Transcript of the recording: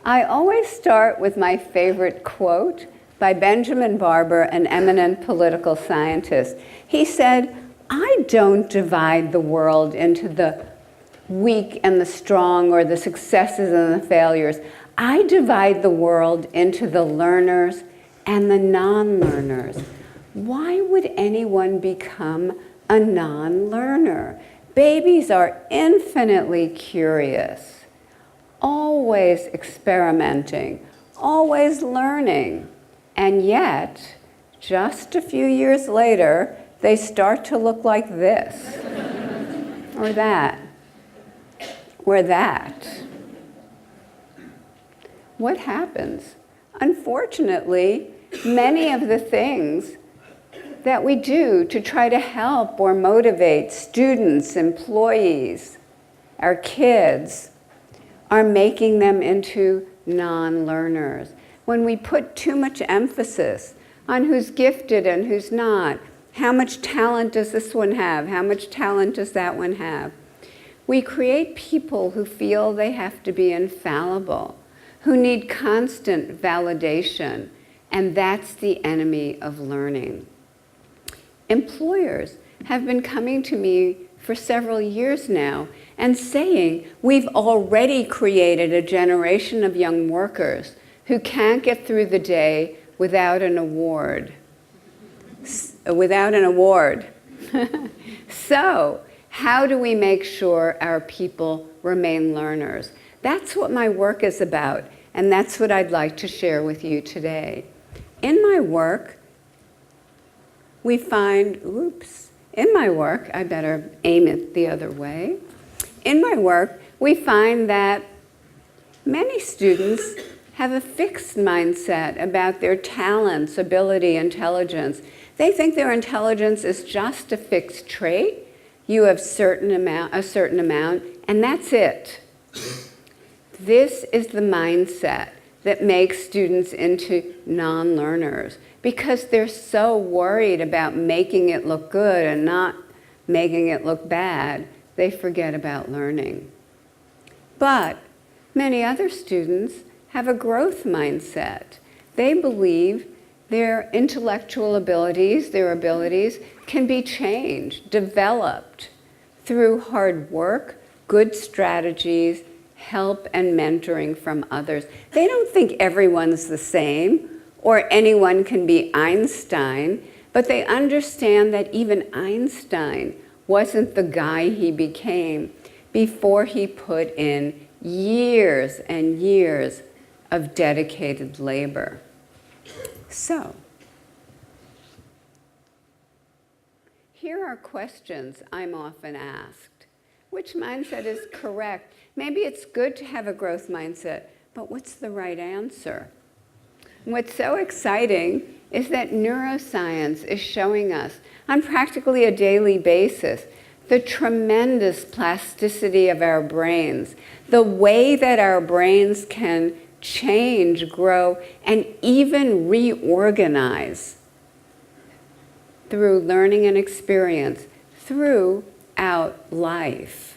I always start with my favorite quote by Benjamin Barber, an eminent political scientist. He said, "I don't divide the world into the weak and the strong, or the successes and the failures. I divide the world into the learners and the non-learners." Why would anyone become a non-learner? Babies are infinitely curious, always experimenting, always learning. And yet, just a few years later, they start to look like this, or that, or that. What happens? Unfortunately, many of the things that we do to try to help or motivate students, employees, our kids, are making them into non-learners. When we put too much emphasis on who's gifted and who's not, how much talent does this one have, how much talent does that one have, we create people who feel they have to be infallible, who need constant validation, and that's the enemy of learning. Employers have been coming to me for several years now and saying, we've already created a generation of young workers who can't get through the day without an award. So, how do we make sure our people remain learners? That's what my work is about, and that's what I'd like to share with you today. In my work, we find, I better aim it the other way. In my work, we find that many students have a fixed mindset about their talents, ability, intelligence. They think their intelligence is just a fixed trait. You have a certain amount, and that's it. This is the mindset that makes students into non-learners, because they're so worried about making it look good and not making it look bad, they forget about learning. But many other students have a growth mindset. They believe their intellectual abilities, their abilities, can be changed, developed through hard work, good strategies, help and mentoring from others. They don't think everyone's the same or anyone can be Einstein, but they understand that even Einstein wasn't the guy he became before he put in years and years of dedicated labor. So, here are questions I'm often asked. Which mindset is correct? Maybe it's good to have a growth mindset, but what's the right answer? What's so exciting is that neuroscience is showing us on practically a daily basis the tremendous plasticity of our brains, the way that our brains can change, grow, and even reorganize through learning and experience throughout life.